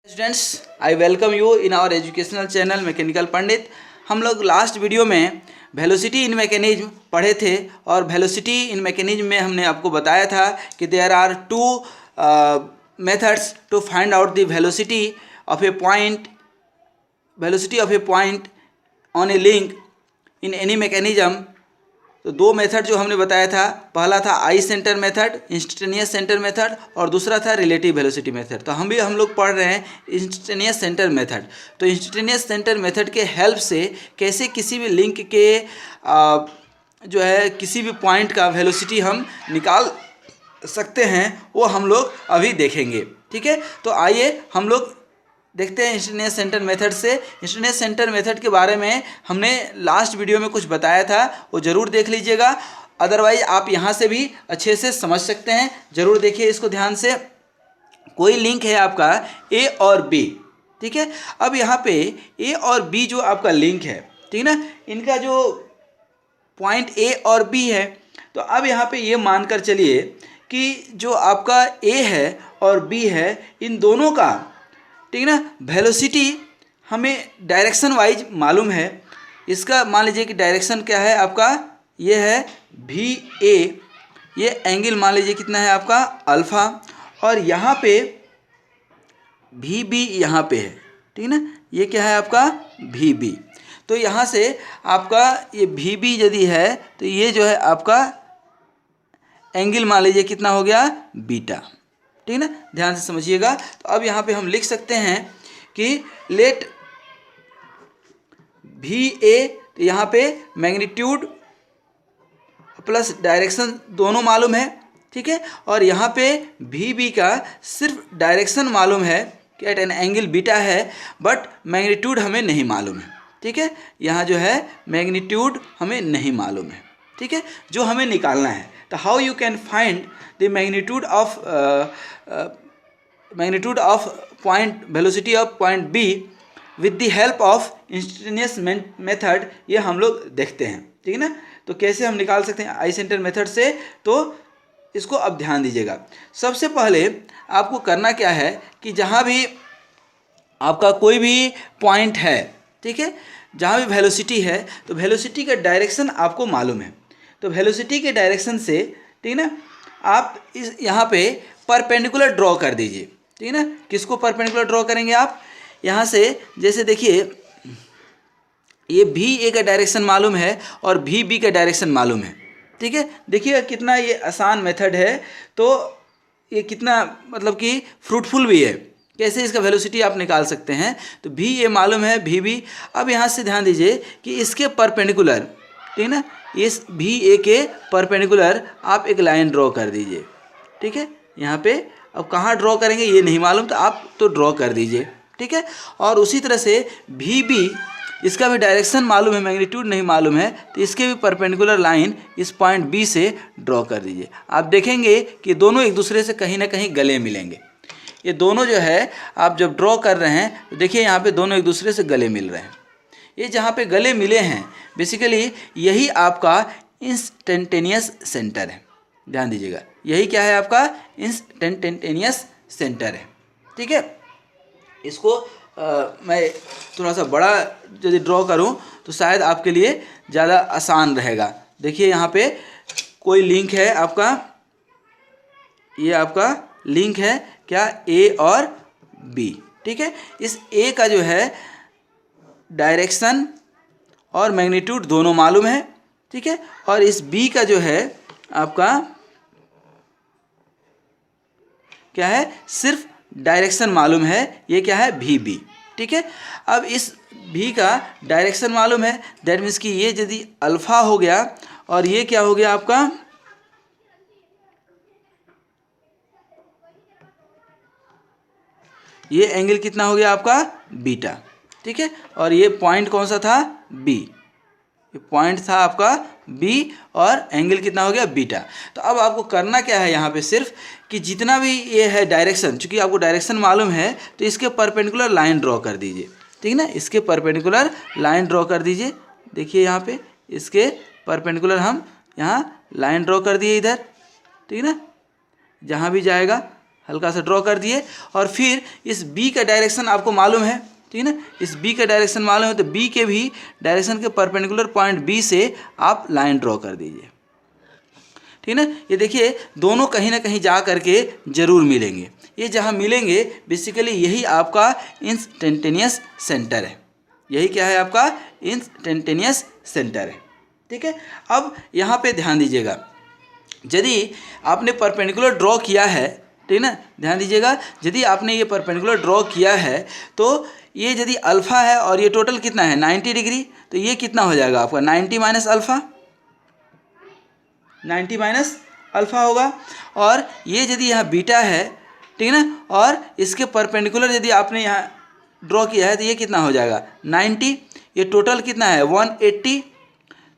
Students, I welcome you in our educational channel mechanical Pandit. हम लोग last video में velocity in mechanism पढ़े थे और वेलोसिटी इन मैकेनिज्म में हमने आपको बताया था कि there are two methods to find out the velocity of a point on a link in any mechanism. तो दो मेथड जो हमने बताया था, पहला था I centre method, instantaneous centre method, और दूसरा था रिलेटिव वेलोसिटी मेथड। तो हम लोग पढ़ रहे हैं इंस्टेंटेनियस सेंटर मेथड। तो इंस्टेंटेनियस सेंटर मेथड के हेल्प से कैसे किसी भी लिंक के जो है किसी भी पॉइंट का वेलोसिटी हम निकाल सकते हैं, वो हम लोग अभी देखेंगे। ठीक है, तो आइए हम लोग देखते हैं इंस्टेंटेनियस सेंटर मेथड से। इंस्टेंटेनियस सेंटर मेथड के बारे में हमने लास्ट वीडियो में कुछ बताया था, वो ज़रूर देख लीजिएगा। अदरवाइज आप यहाँ से भी अच्छे से समझ सकते हैं, ज़रूर देखिए इसको ध्यान से। कोई लिंक है आपका ए और बी, ठीक है। अब यहाँ पे ए और बी जो आपका लिंक है, ठीक है ना, इनका जो पॉइंट ए और बी है, तो अब यहाँ पे ये मानकर चलिए कि जो आपका ए है और बी है, इन दोनों का, ठीक है ना, वेलोसिटी हमें डायरेक्शन वाइज मालूम है। इसका मान लीजिए कि डायरेक्शन क्या है आपका, ये है भी ए, ये एंगल मान लीजिए कितना है आपका अल्फ़ा, और यहाँ पे भी बी यहाँ पे है, ठीक है ना, ये क्या है आपका भी बी। तो यहाँ से आपका ये भी बी यदि है तो ये जो है आपका एंगल मान लीजिए कितना हो गया बीटा, ठीक है ना, ध्यान से समझिएगा। तो अब यहाँ पे हम लिख सकते हैं कि लेट भी ए, तो यहाँ पे मैग्नीट्यूड प्लस डायरेक्शन दोनों मालूम है, ठीक है, और यहाँ पे भी बी का सिर्फ डायरेक्शन मालूम है कि एट एन एंगल बीटा है, बट मैग्नीट्यूड हमें नहीं मालूम है। ठीक है, यहाँ जो है मैग्नीट्यूड हमें नहीं मालूम है, ठीक है, जो हमें निकालना है। तो how you can find the magnitude of point velocity of point be with the help of instantaneous method, ये हम लोग देखते हैं, ठीक है ना। तो कैसे हम निकाल सकते हैं आई सेंटर मेथड से, तो इसको अब ध्यान दीजिएगा। सबसे पहले आपको करना क्या है कि जहाँ भी आपका कोई भी पॉइंट है, ठीक है, जहाँ भी वेलोसिटी है, तो वेलोसिटी का डायरेक्शन आपको मालूम है। तो वेलोसिटी के डायरेक्शन से, ठीक है ना, आप इस यहाँ पे परपेंडिकुलर ड्रॉ कर दीजिए, ठीक है ना। किसको परपेंडिकुलर ड्रॉ करेंगे आप, यहाँ से जैसे देखिए ये भी ए का डायरेक्शन मालूम है और भी बी का डायरेक्शन मालूम है, ठीक है। देखिए कितना ये आसान मेथड है, तो ये कितना मतलब कि फ्रूटफुल भी है। कैसे इसका वेलोसिटी आप निकाल सकते हैं, तो भी ए मालूम है, भी बी। अब यहाँ से ध्यान दीजिए कि इसके परपेंडिकुलर, ठीक है ना, इस भी ए के परपेंडिकुलर आप एक लाइन ड्रॉ कर दीजिए, ठीक है। यहाँ पे अब कहाँ ड्रॉ करेंगे ये नहीं मालूम, तो आप तो ड्रॉ कर दीजिए, ठीक है। और उसी तरह से भी बी, इसका भी डायरेक्शन मालूम है, मैग्नीट्यूड नहीं मालूम है, तो इसके भी परपेंडिकुलर लाइन इस पॉइंट बी से ड्रॉ कर दीजिए। आप देखेंगे कि दोनों एक दूसरे से कहीं ना कहीं गले मिलेंगे। ये दोनों जो है आप जब ड्रॉ कर रहे हैं तो देखिए यहाँ पे दोनों एक दूसरे से गले मिल रहे हैं। ये जहाँ पे गले मिले हैं बेसिकली यही आपका इंस्टेंटेनियस सेंटर है। ध्यान दीजिएगा, यही क्या है आपका इंस्टेंटेनियस सेंटर है, ठीक है। इसको मैं थोड़ा सा बड़ा यदि ड्रॉ करूं तो शायद आपके लिए ज़्यादा आसान रहेगा। देखिए यहाँ पे कोई लिंक है आपका, ये आपका लिंक है क्या, ए और बी, ठीक है। इस ए का जो है डायरेक्शन और मैग्नीट्यूड दोनों मालूम है, ठीक है, और इस बी का जो है आपका क्या है, सिर्फ डायरेक्शन मालूम है, ये क्या है भी बी, ठीक है। अब इस भी का डायरेक्शन मालूम है, दैट मीन्स कि ये यदि अल्फा हो गया और ये क्या हो गया आपका, ये एंगल कितना हो गया आपका बीटा, ठीक है। और ये पॉइंट कौन सा था, बी, ये पॉइंट था आपका बी और एंगल कितना हो गया बीटा। तो अब आपको करना क्या है यहाँ पे, सिर्फ कि जितना भी ये है डायरेक्शन, चूंकि आपको डायरेक्शन मालूम है, तो इसके परपेंडिकुलर लाइन ड्रॉ कर दीजिए, ठीक है ना। इसके परपेंडिकुलर लाइन ड्रॉ कर दीजिए। देखिए यहाँ पे इसके परपेंडिकुलर हम यहाँ लाइन ड्रॉ कर दिए इधर, ठीक है ना, जहाँ भी जाएगा हल्का सा ड्रॉ कर दिए, और फिर इस बी का डायरेक्शन आपको मालूम है, ठीक है ना, इस बी का डायरेक्शन मालूम है, तो बी के भी डायरेक्शन के परपेंडिकुलर पॉइंट बी से आप लाइन ड्रॉ कर दीजिए, ठीक है ना। ये देखिए दोनों कहीं ना कहीं जा करके जरूर मिलेंगे, ये जहाँ मिलेंगे बेसिकली यही आपका इंस्टेंटेनियस सेंटर है, यही क्या है आपका इंस्टेंटेनियस सेंटर है, ठीक है। अब यहाँ पे ध्यान दीजिएगा, यदि आपने परपेंडिकुलर ड्रॉ किया है, ठीक है ना, ध्यान दीजिएगा, यदि आपने ये परपेंडिकुलर ड्रॉ किया है तो ये यदि अल्फ़ा है और ये टोटल कितना है 90 डिग्री, तो ये कितना हो जाएगा आपका 90 माइनस अल्फ़ा, 90 माइनस अल्फ़ा होगा। और ये यदि यहाँ बीटा है, ठीक है ना, और इसके परपेंडिकुलर यदि आपने यहाँ ड्रॉ किया है तो ये कितना हो जाएगा 90, ये टोटल कितना है 180,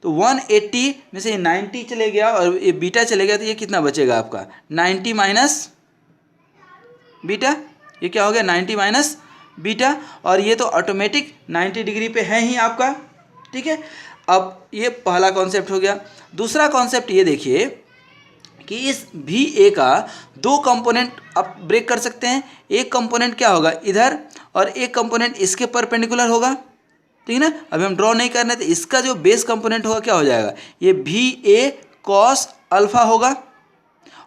तो 180 में से 90 चले गया और ये बीटा चले गया, तो ये कितना बचेगा आपका 90 माइनस बीटा, ये क्या हो गया 90 माइनस बीटा, और ये तो ऑटोमेटिक 90 डिग्री पे है ही आपका, ठीक है। अब ये पहला कॉन्सेप्ट हो गया। दूसरा कॉन्सेप्ट ये देखिए कि इस भी ए का दो कंपोनेंट आप ब्रेक कर सकते हैं, एक कंपोनेंट क्या होगा इधर और एक कंपोनेंट इसके परपेंडिकुलर होगा, ठीक है ना। अभी हम ड्रॉ नहीं करने, तो इसका जो बेस कंपोनेंट होगा क्या हो जाएगा, ये भी ए कॉस अल्फ़ा होगा,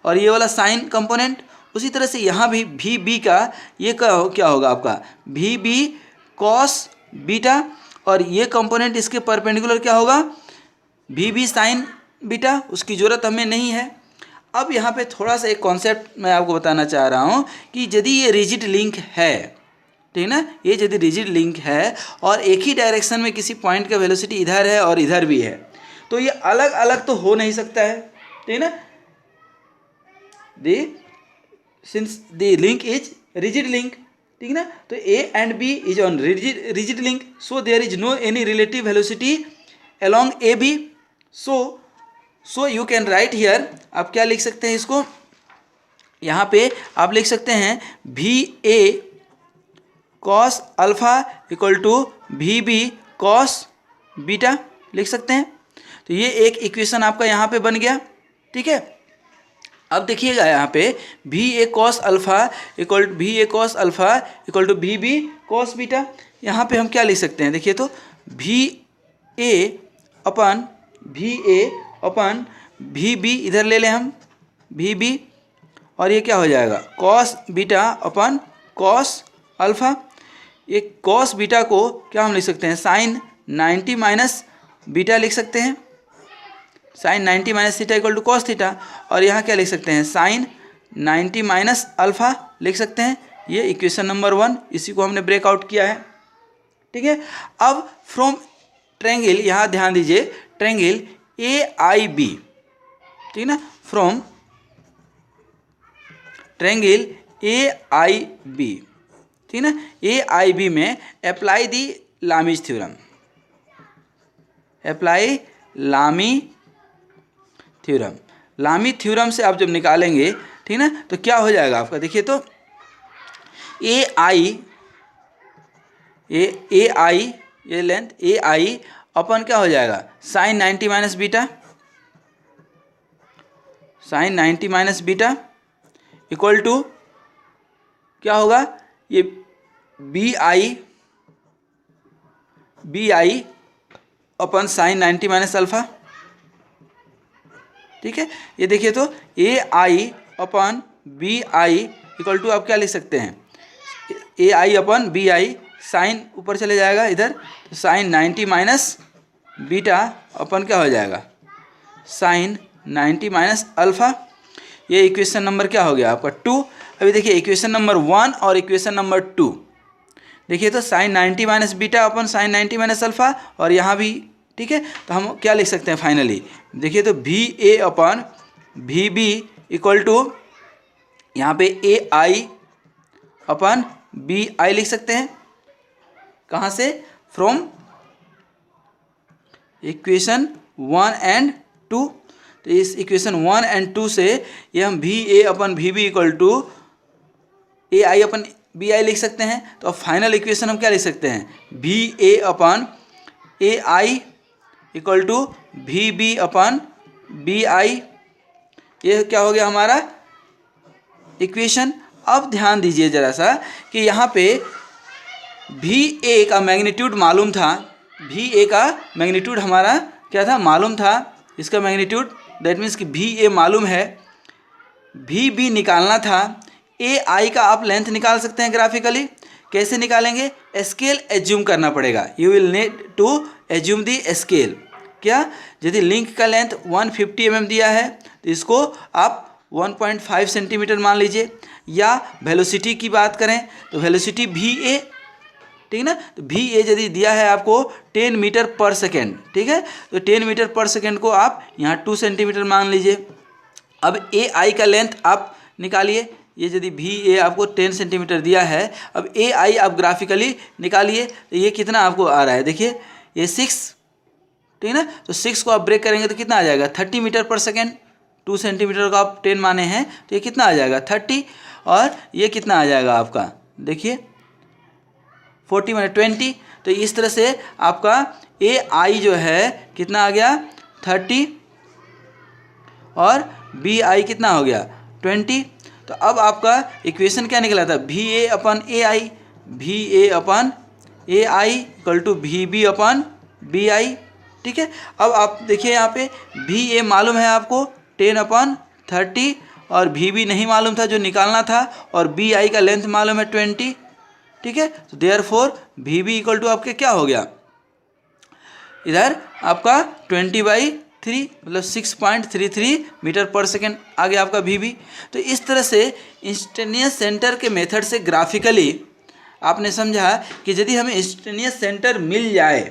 और ये वाला साइन कंपोनेंट, उसी तरह से यहाँ भी बी का ये क्या होगा आपका भी बी कॉस बीटा, और ये कंपोनेंट इसके परपेंडिकुलर क्या होगा भी साइन बीटा, उसकी ज़रूरत हमें नहीं है। अब यहाँ पे थोड़ा सा एक कॉन्सेप्ट मैं आपको बताना चाह रहा हूँ कि यदि ये रिजिड लिंक है, ठीक है ना, ये यदि रिजिड लिंक है और एक ही डायरेक्शन में किसी पॉइंट का वेलोसिटी इधर है और इधर भी है, तो ये अलग अलग तो हो नहीं सकता है, ठीक है ना। Since the link is rigid link, ठीक है ना, तो A and B is on rigid link, so there is no any relative velocity along A B, so you can write here, आप क्या लिख सकते हैं इसको, यहाँ पे आप लिख सकते हैं भी ए कॉस अल्फ़ा इक्वल टू भी बी कॉस बीटा लिख सकते हैं। तो ये एक इक्वेशन आपका यहाँ पे बन गया, ठीक है। अब देखिएगा यहाँ पे भी ए कॉस अल्फ़ा इक्वल टू भी ए कॉस अल्फ़ा इक्वल टू भी बी कॉस बीटा, यहाँ पे हम क्या लिख सकते हैं, देखिए तो भी ए अपन भी बी इधर ले लें हम भी बी, और ये क्या हो जाएगा cos beta upon cos alpha, ये कॉस बीटा को क्या हम लिख सकते हैं साइन 90 माइनस बीटा लिख सकते हैं, sine 90 minus theta equal to cos theta, और यहाँ क्या लिख सकते हैं साइन 90 माइनस अल्फ़ा लिख सकते हैं। ये इक्वेशन नंबर 1, इसी को हमने ब्रेकआउट किया है, ठीक है। अब फ्रॉम ट्रायंगल, यहाँ ध्यान दीजिए ट्रायंगल ए आई बी, ठीक है ना, from triangle A I B, ठीक है ना, ए आई बी में apply the Lami's theorem, apply Lami theorem, Lami theorem से आप जब निकालेंगे, ठीक है ना, तो क्या हो जाएगा आपका, देखिए तो ए आई ये लेंथ ए आई अपन क्या हो जाएगा sine 90 minus beta, sine 90 minus beta equal to क्या होगा ये B I upon sine 90 minus alpha, ठीक है। ये देखिए तो A I upon B I equal to आप क्या लिख सकते हैं ए I upon B I, sign ऊपर चले जाएगा इधर, तो साइन 90 माइनस बीटा अपन क्या हो जाएगा साइन 90 माइनस अल्फ़ा। ये इक्वेशन नंबर क्या हो गया आपका 2। अभी देखिए इक्वेशन नंबर 1 और इक्वेशन नंबर 2, देखिए तो sine 90 minus beta upon sine 90 minus alpha, और यहाँ भी, ठीक है। तो हम क्या लिख सकते हैं फाइनली, देखिए तो भी ए अपन भी बी इक्वल टू यहाँ पे ए आई अपन बी आई लिख सकते हैं, कहाँ से फ्रॉम इक्वेशन 1 एंड 2। तो इस इक्वेशन 1 एंड 2 से ये हम भी ए अपन भी B equal to A I upon B I लिख सकते हैं। तो अब फाइनल इक्वेशन हम क्या लिख सकते हैं भी A upon A I equal to भी बी अपन बी आई। ये क्या हो गया हमारा इक्वेशन। अब ध्यान दीजिए ज़रा सा कि यहाँ पे VA का मैग्नीट्यूड मालूम था, VA का मैग्नीट्यूड हमारा क्या था, मालूम था, इसका मैग्नीट्यूड, दैट मीन्स कि VA मालूम है, VB निकालना था, AI का आप लेंथ निकाल सकते हैं ग्राफिकली। कैसे निकालेंगे, स्केल एज्यूम करना पड़ेगा, you will need to assume the scale. क्या, यदि लिंक का लेंथ 150 mm दिया है तो इसको आप 1.5 सेंटीमीटर मान लीजिए। या वेलोसिटी की बात करें तो वेलोसिटी VA, ठीक है ना, तो VA यदि दिया है आपको 10 मीटर पर सेकेंड, ठीक है, तो 10 मीटर पर सेकेंड को आप यहाँ 2 सेंटीमीटर मान लीजिए। अब AI का लेंथ आप निकालिए, ये यदि VA आपको 10 सेंटीमीटर दिया है, अब AI आप ग्राफिकली निकालिए तो ये कितना आपको आ रहा है, देखिए ये 6, ठीक है ना, तो 6 को आप ब्रेक करेंगे तो कितना आ जाएगा, 30 मीटर पर सेकेंड। 2 सेंटीमीटर का आप 10 माने हैं तो ये कितना आ जाएगा, 30, और ये कितना आ जाएगा आपका, देखिए 40 माने 20। तो इस तरह से आपका AI जो है कितना आ गया, 30, और BI कितना हो गया, 20। तो अब आपका इक्वेशन क्या निकला था, VA upon AI, VA upon AI equal to VB upon BI, ठीक है। अब आप देखिए यहाँ पे VA मालूम है आपको 10/30, और VB नहीं मालूम था जो निकालना था, और BI का लेंथ मालूम है 20, ठीक है। तो देयरफॉर VB इक्वल टू आपके क्या हो गया, इधर आपका 20/3 मतलब 6.33 मीटर पर सेकेंड आ गया आपका VB। तो इस तरह से इंस्टेंटेनियस सेंटर के मेथड से ग्राफिकली आपने समझा कि यदि हमें इंस्टेंटेनियस सेंटर मिल जाए,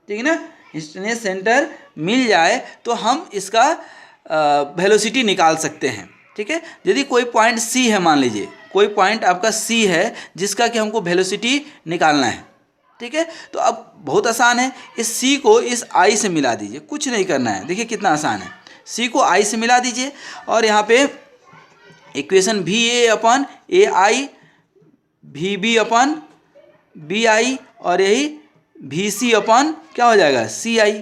ठीक है ना, इंस्टेंटेनियस सेंटर मिल जाए तो हम इसका वेलोसिटी निकाल सकते हैं, ठीक है। यदि कोई पॉइंट C है, मान लीजिए कोई पॉइंट आपका C है जिसका कि हमको वेलोसिटी निकालना है, ठीक है। तो अब बहुत आसान है, इस C को इस I से मिला दीजिए, कुछ नहीं करना है, देखिए कितना आसान है। C को I से मिला दीजिए और यहाँ पे equation VA upon AI, VB upon BI, और यही VC अपन क्या हो जाएगा, CI।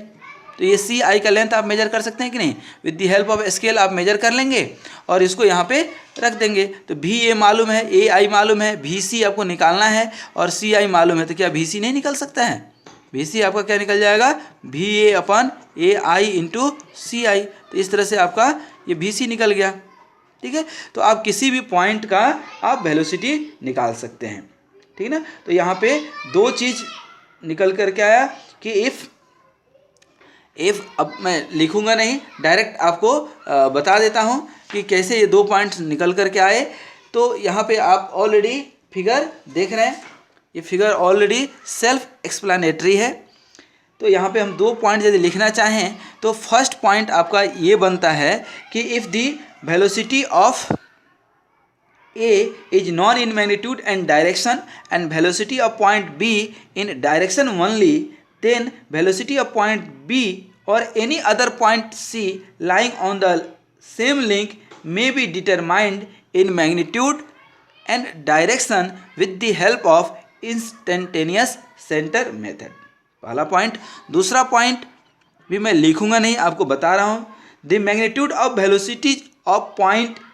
तो ये CI का लेंथ आप मेजर कर सकते हैं कि नहीं, with the help of scale आप मेजर कर लेंगे और इसको यहाँ पे रख देंगे। तो VA मालूम है, AI मालूम है, VC आपको निकालना है, और CI मालूम है, तो क्या VC नहीं निकल सकता है, VC आपका क्या निकल जाएगा, VA upon AI into CI। तो इस तरह से आपका ये VC निकल गया, ठीक है। तो आप किसी भी पॉइंट का आप वेलोसिटी निकाल सकते हैं, ठीक है ना। तो यहाँ पे दो चीज़ निकल कर के आया कि इफ़ अब मैं लिखूंगा नहीं, डायरेक्ट आपको बता देता हूँ कि कैसे ये दो पॉइंट्स निकल कर के आए। तो यहाँ पे आप ऑलरेडी फिगर देख रहे हैं, ये फिगर ऑलरेडी सेल्फ एक्सप्लेनेटरी है। तो यहाँ पे हम दो पॉइंट यदि लिखना चाहें तो फर्स्ट पॉइंट आपका ये बनता है कि if the velocity of A is non in magnitude and direction and velocity of point B in direction only, then velocity of point B or any other point C lying on the same link may be determined in magnitude and direction with the help of instantaneous center method। पहला point. दूसरा point भी मैं लिखूंगा नहीं, आपको बता रहा हूँ। The magnitude of velocity of point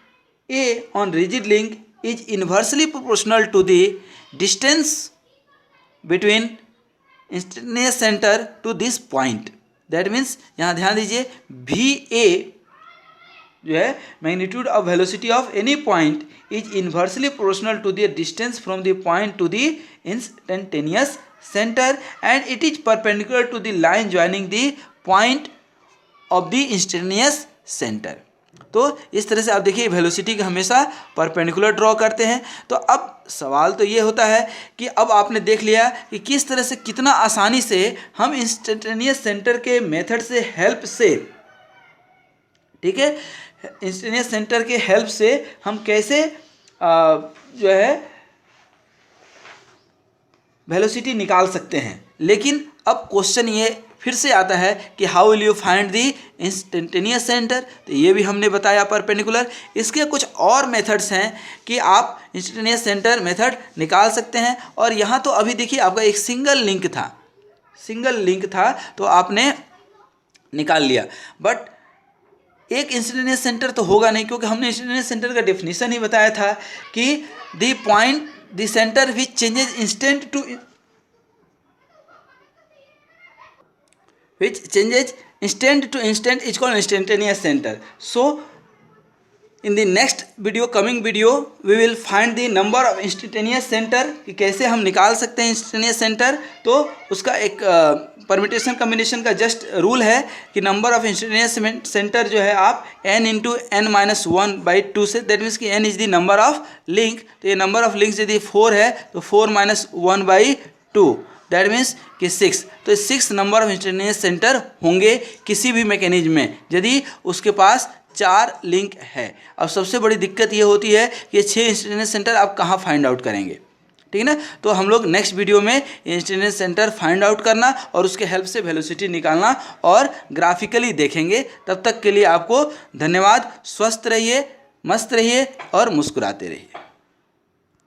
A on rigid link is inversely proportional to the distance between instantaneous center to this point। That means यहाँ ध्यान दीजिए, VA जो है magnitude of velocity of any point is inversely proportional to the distance from the point to the instantaneous centre and it is perpendicular to the line joining the point of the instantaneous centre. तो इस तरह से आप देखिए velocity का हमेशा perpendicular draw करते हैं। तो अब सवाल तो ये होता है कि अब आपने देख लिया कि किस तरह से कितना आसानी से हम इंस्टेंटेनियस सेंटर के मेथड से हेल्प से, ठीक है, इंस्टेंटेनियस सेंटर के हेल्प से हम कैसे जो है वेलोसिटी निकाल सकते हैं। लेकिन अब क्वेश्चन ये फिर से आता है कि how will you find the instantaneous centre. तो ये भी हमने बताया परपेंडिकुलर। इसके कुछ और मेथड्स हैं कि आप इंस्टेंटेनियस सेंटर मेथड निकाल सकते हैं। और यहाँ तो अभी देखिए आपका एक सिंगल लिंक था तो आपने निकाल लिया, बट एक इंस्टेंटेनियस सेंटर तो होगा नहीं, क्योंकि हमने इंस्टेंटेनियस सेंटर का डेफिनेशन ही बताया था कि the point the centre which changes instant to which changes instant to instant is called instantaneous center. So in the next video, coming video, we will find the number of instantaneous center कि कैसे हम निकाल सकते हैं instantaneous center। तो उसका एक permutation combination का जस्ट रूल है कि नंबर ऑफ इंस्टेंटेनियस सेंटर जो है आप n इंटू n माइनस 1/2 से, दैट मीन्स कि n is the number of link. तो ये नंबर ऑफ लिंक्स यदि 4 है तो 4 माइनस 1/2, दैट मीन्स कि 6। तो 6 नंबर ऑफ इंस्टेंटेनियस सेंटर होंगे किसी भी मैकेनिज्म में यदि उसके पास 4 लिंक है। अब सबसे बड़ी दिक्कत ये होती है कि 6 इंस्टेंटेनियस सेंटर आप कहाँ फाइंड आउट करेंगे, ठीक है ना। तो हम लोग नेक्स्ट वीडियो में इंस्टेंटेनियस सेंटर फाइंड आउट करना और उसके हेल्प से वेलोसिटी निकालना और ग्राफिकली देखेंगे। तब तक के लिए आपको धन्यवाद। स्वस्थ रहिए, मस्त रहिए और मुस्कुराते रहिए।